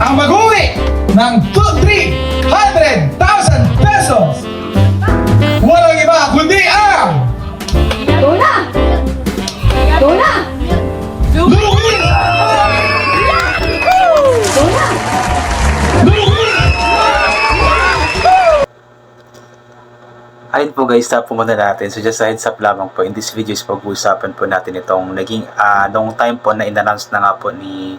ang mag-uwi ng 300,000 pesos. Walang iba kundi ang Tuna! Tuna! Luis! Tuna! Ayun po guys, tapo muna natin. So just a heads up lamang po, in this video is pag-uusapan po natin itong naging, nung time po na in-announce na nga po ni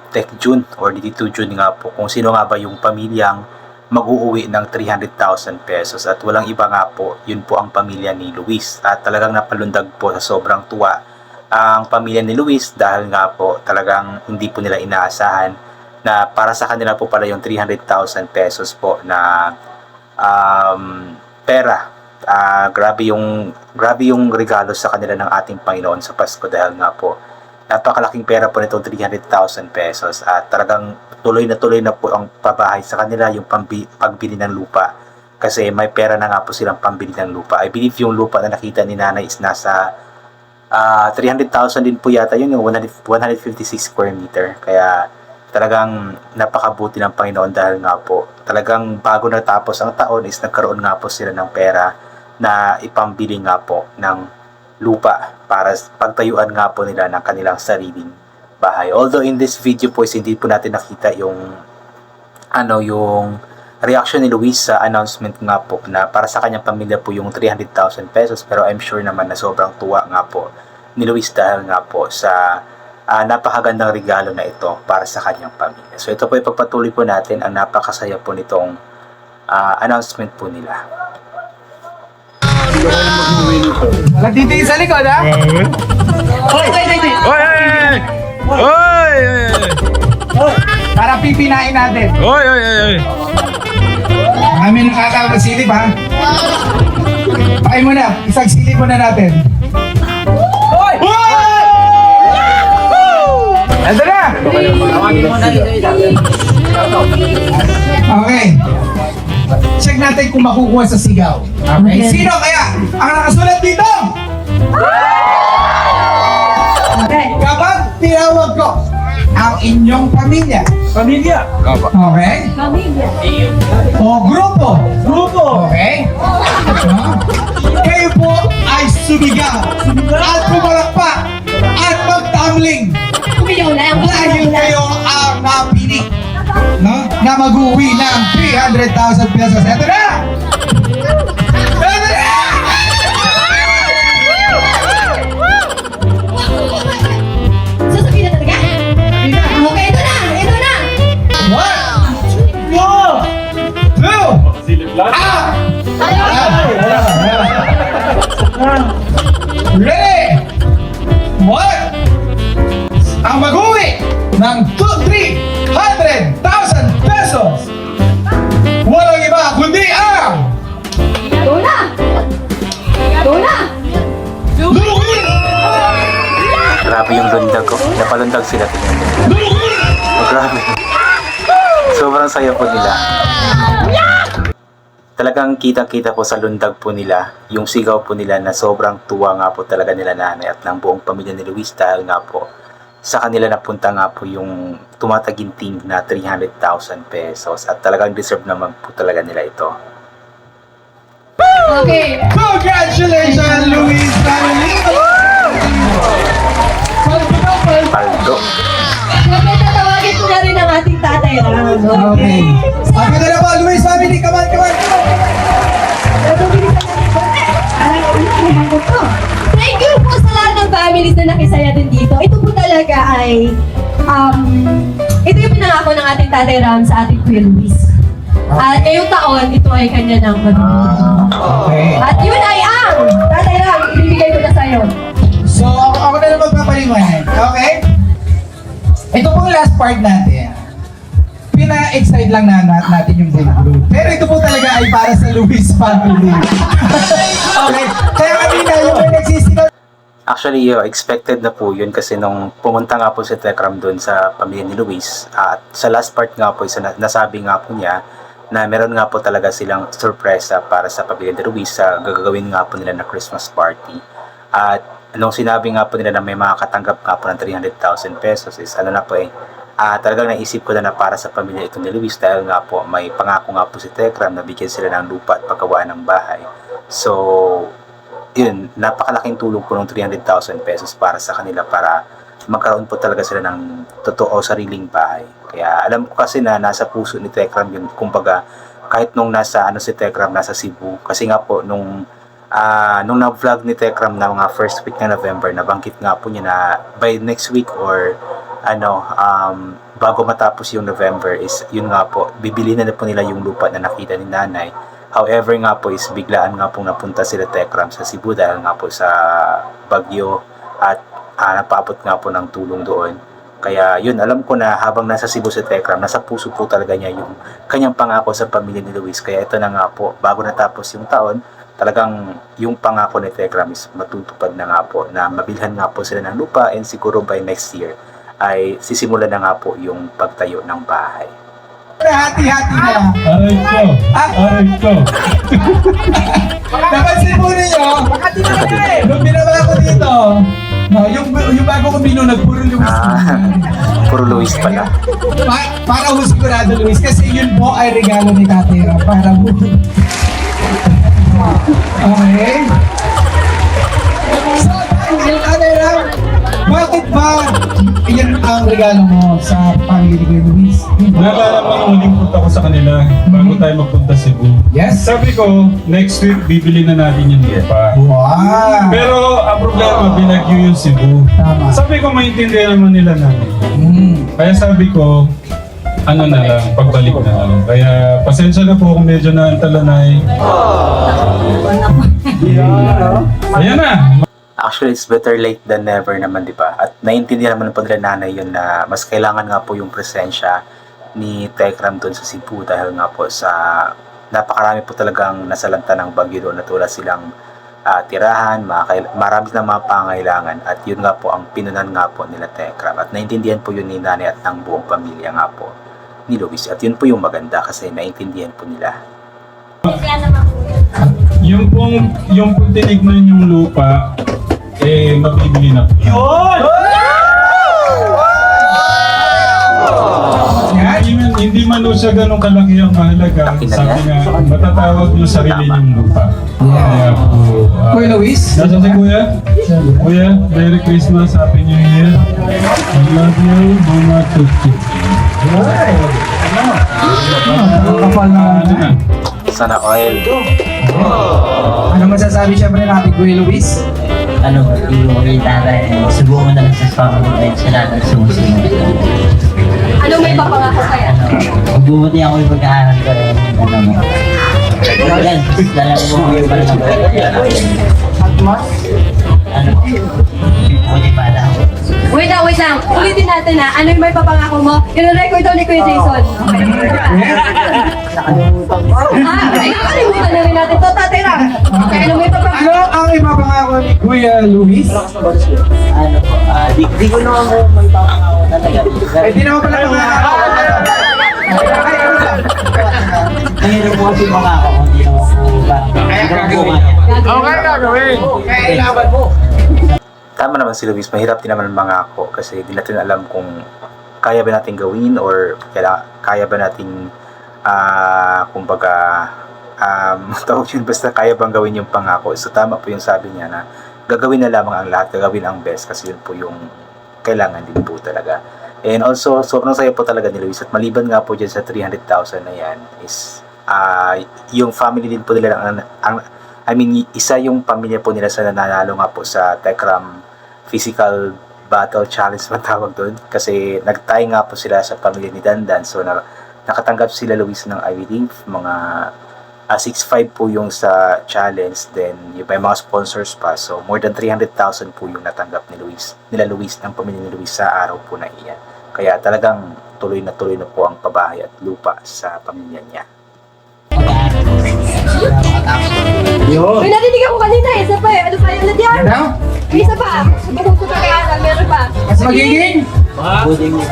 Tech June or ni Tito June nga po kung sino nga ba yung pamilyang mag-uuwi ng 300,000 pesos at walang iba nga po, yun po ang pamilya ni Luis. At talagang napalundag po sa sobrang tuwa ang pamilya ni Luis dahil nga po talagang hindi po nila inaasahan na para sa kanila po pala yung 300,000 pesos po na pera. Grabe yung regalo sa kanila ng ating Panginoon sa Pasko dahil nga po napakalaking pera po nitong 300,000 pesos at talagang tuloy na po ang pabahay sa kanila, yung pagbili ng lupa kasi may pera na nga po silang pambili ng lupa. I believe yung lupa na nakita ni nanay is nasa 300,000 din po yata yun, yung 156 square meter. Kaya talagang napakabuti ng Panginoon dahil nga po talagang bago natapos ang taon is nagkaroon nga po sila ng pera na ipambili nga po ng lupa para pagtayuan nga po nila ng kanilang sariling bahay. Although in this video po is hindi po natin nakita yung yung reaction ni Luis sa announcement nga po na para sa kanyang pamilya po yung 300,000 pesos, pero I'm sure naman na sobrang tuwa nga po ni Luis dahil nga po sa napakagandang regalo na ito para sa kanyang pamilya. So ito po ipagpatuloy po natin ang napakasaya po nitong announcement po nila. Nandito yung sa likod, ha? Oy! Oy! Para pipinain natin. Oy! Kami nakakawag silip, ha? Pakay mo na, isang silip mo na natin. Hoy! Ito na! Okay. Check natin kung makukuha sa sigaw. Okay. Sino kaya ang nakasulat dito? Okay. Kapag tinawag ko ang inyong pamilya. Pamilya! Okay? Pamilya. O grupo. Grupo! Okay? Kayo po ay sumigaw at pumalakpak at magtamling Kumiyaw na. dahil kayo ang napili, no? Na mag-uwi ng 300,000 pesos. Ito na! Ito na! Sasabihin na talaga? Okay, ito na! Ito na! 1, 2, ah! Ready? What? Ang mag-uwi ng 300,000 pesos. Walang iba kundi ang Tuna! Tuna! Luis! Grabe yung lundag ko. Napalundag sila tingnan nila. Oh, grabe. Sobrang saya po nila. Talagang kita-kita po sa lundag po nila, yung sigaw po nila na sobrang tuwa nga po talaga nila nanay at ng buong pamilya ni Luis dahil nga po sa kanila napunta nga po yung tumataginting na 300,000 pesos at talagang deserve naman po talaga nila ito. Okay. Congratulations, Luis family! Paldo. Okay, tatawagin ko na rin ang ating tatay. Okay. At ito na po, Luis family, come on, come on! Thank you po sa lahat ng families na nakisaya din dito. Ito po talaga ay, ito yung pinangako ng ating Tatay Ram sa ating Kuya Luis. At ngayong taon, ito ay kanya ng mabibigyan. Okay. At yun ay ang Tatay Ram, ibibigay ko na sa'yo. So, ako na lang magpapaliwanag. Okay? Ito pong last part natin. Pina-excite lang natin yung buong group. Pero ito po talaga ay para sa Luis family. Okay? Kaya kanina yung may nagsisigaw. Actually, expected na po yun kasi nung pumunta nga po si Tekram doon sa pamilya ni Luis at sa last part nga po, nasabi nga po niya na meron nga po talaga silang sorpresa para sa pamilya ni Luis sa gagawin nga po nila na Christmas party. At nung sinabi nga po nila na may makakatanggap nga po ng 300,000 pesos is talagang naisip ko na para sa pamilya ito ni Luis dahil nga po may pangako nga po si Tekram na bigyan sila ng lupa at pagkawaan ng bahay. So, yun, napakalaking tulong po ng 300,000 pesos para sa kanila para magkaroon po talaga sila ng totoo sariling bahay. Kaya alam ko kasi na nasa puso ni Tekram yun, kumbaga kahit nung nasa si Tekram nasa Cebu, kasi nga po nung na-vlog ni Tekram na mga first week na November, nabanggit nga po niya na by next week or bago matapos yung November is yun nga po, bibili na po nila yung lupa na nakita ni nanay. However nga po is biglaan nga po napunta sila Tekram sa Cebu dahil nga po sa bagyo at napaabot nga po ng tulong doon. Kaya yun, alam ko na habang nasa Cebu si Tekram, nasa puso po talaga niya yung kanyang pangako sa pamilya ni Luis. Kaya ito na nga po, bago natapos yung taon, talagang yung pangako ni Tekram is matutupad na nga po na mabilhan nga po sila ng lupa and siguro by next year ay sisimulan na nga po yung pagtayo ng bahay. Hati-hati na lang. Aray ko! Aray ko! Napansin po ninyo, nung binaba ko dito, no, yung bago ko binunag, puro Luis. Puro Luis pala. Para ho sigurado Luis, kasi yun po ay regalo ni Tatera. Para ho. Okay. So, Tatera, bakit ba yan ang regalo mo sa pamilya ni Luis? Naalala mo nung huling punta ko sa kanila bago tayo magpunta Cebu. Yes. Sabi ko, next week bibili na natin yung lupa. Wow. Pero ang problema, binagyo yung Cebu. Tama. Sabi ko, maintindihan naman nila namin. Kaya sabi ko, ano na lang, pagbalik na lang. Kaya pasensya na po kung medyo naantalanay. Ayan na! Actually, it's better late than never naman, di ba? At naiintindihan naman po nila nanay yun na mas kailangan nga po yung presensya ni Tekram doon sa Cebu dahil nga po sa napakarami po talagang nasalanta ng bagyo doon na tulad silang tirahan, marami na mga pangailangan at yun nga po ang pinunan nga po nila Tekram at naiintindihan po yun ni nanay at ng buong pamilya nga po ni Luis at yun po yung maganda kasi naiintindihan po nila. Yung pong tinignan yung lupa, mabibili na po. Yun! Hindi man siya ganun kalaki ang mahalaga. Sabi nga, matatawag yung sarili niyong lupa. Kaya po, Kuya Luis? nasa si Kuya? Kuya, Merry Christmas, Happy New Year. I love you, Mama Tuki. Kapal na. Ano na? Sana oil. Ano masasabi siyempre natin, Kuya Luis? Ano, yung tatay, subukan mo na lang sa family kahit sila na sumusunod. Ano may papangako kaya? Magbumuti ako yung pagkakaroon ko rin. Ano mo. Yan, dalawa mo yung parang ano, buti pa lang. Wait lang. Ulitin natin na. Ano yung may papangako mo? Yung-record daw ni Kuya Jason. Okay. Nakalimutan na rin natin. So, Tatera. Okay, ano may papangako? Ano ang ipapangako ni Kuya Luis? Ano po, di ko naman mo may papangako talaga. Hindi naman pala pangako. Mahirap po kasi mga ako, hindi naman po parang gagawin. Kailangan mo. Tama naman si Luis, mahirap din naman mangako kasi di natin alam kung kaya ba natin gawin or kaya ba natin kumbaga tawag yun, basta kaya bang gawin yung pangako. So tama po yung sabi niya na gagawin na lamang ang lahat, gagawin ang best kasi yun po yung kailangan din po talaga. And also, sobrang saya po talaga ni Luis at maliban nga po dyan sa 300,000 na yan is yung family din po nila isa yung pamilya po nila sa nanalo nga po sa Tekram Physical Battle Challenge matawag doon kasi nagtay nga po sila sa pamilya ni Dandan, so nakatanggap sila Luis ng I believe mga 6.5 po yung sa challenge, then yung may mga sponsors pa, so more than 300,000 po yung natanggap nila Luis ng pamilya ni Luis sa araw po na iyan. Kaya talagang tuloy na po ang pabahay at lupa sa pamilya niya. May narinig ako kanina. Isa pa eh. Ano pa yun na diyan? Ano? May isa pa. Bukod ko kay Ana. Meron pa. Mas magiging? Buti mo.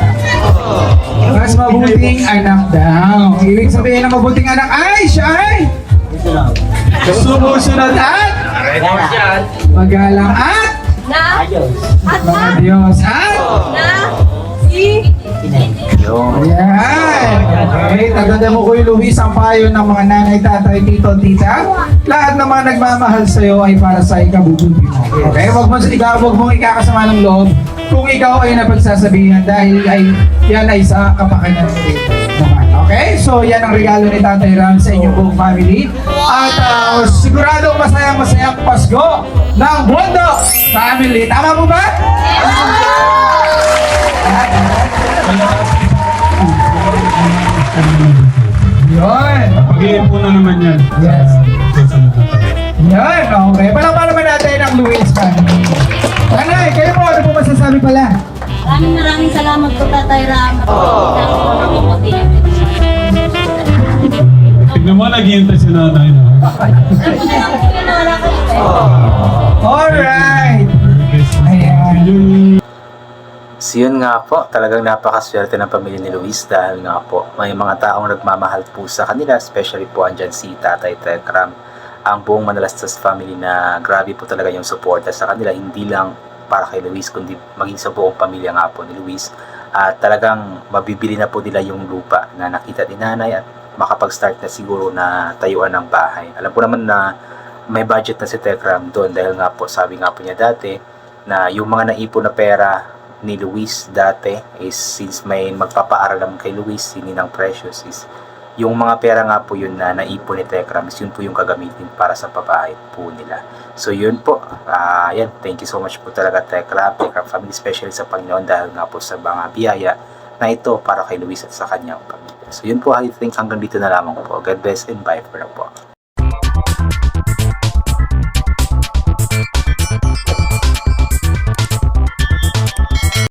Mas mabuting anak daw. Ibig sabihin ng mabuting anak ay siya ay Ito lang. sumusunod at Gana. magalang at Na? Ayos. At mga na? Diyos at Na? Si? Pinay. Yun. Ayan. Okay, taganda mo Kuya Luis ang payo ng mga nanay, tatay, tito, tita. Lahat ng mga nagmamahal sa'yo ay para sa ikabubuti mo. Okay, wag mong ikakasama ng loob kung ikaw ay napagsasabihan dahil yan ay sa kapakanan mo rin naman. Okay, so yan ang regalo ni Tatay Ram sa inyong buong family. At siguradong masayang Pasko ng Bundok Family. Tama po ba? Yun. Pag-iipunan naman yan. Yes. Susunod na tayo. Yan, okay. Palakpakan naman natin ang Luis family. Nanay, kayo po, ano po masasabi pala? Maraming salamat po, Tatay Ram. Tignan mo, naghihintay si nanay, no? Alright. Ayan. So yun nga po, talagang napakaswerte ng pamilya ni Luis dahil nga po may mga taong nagmamahal po sa kanila, especially po andyan si Tatay Tekram, ang buong Manalastas family na grabe po talaga yung suporta sa kanila, hindi lang para kay Luis kundi maging sa buong pamilya nga po ni Luis. At talagang mabibili na po nila yung lupa na nakita ni nanay at makapag-start na siguro na tayuan ng bahay. Alam po naman na may budget na si Tekram doon dahil nga po sabi nga po niya dati na yung mga naipon na pera ni Luis dati is since may magpapaaral naman kay Luis, si Ninang Precious, is yung mga pera nga po yun na naipon ni Tekram is yun po yung kagamitin para sa pabahay po nila. So yun po, yan, thank you so much po talaga Tekram family, especially sa Panginoon dahil nga po sa mga biyaya na ito para kay Luis at sa kanyang pamilya. So yun po, I think hanggang dito na lamang po. God bless and bye for now po.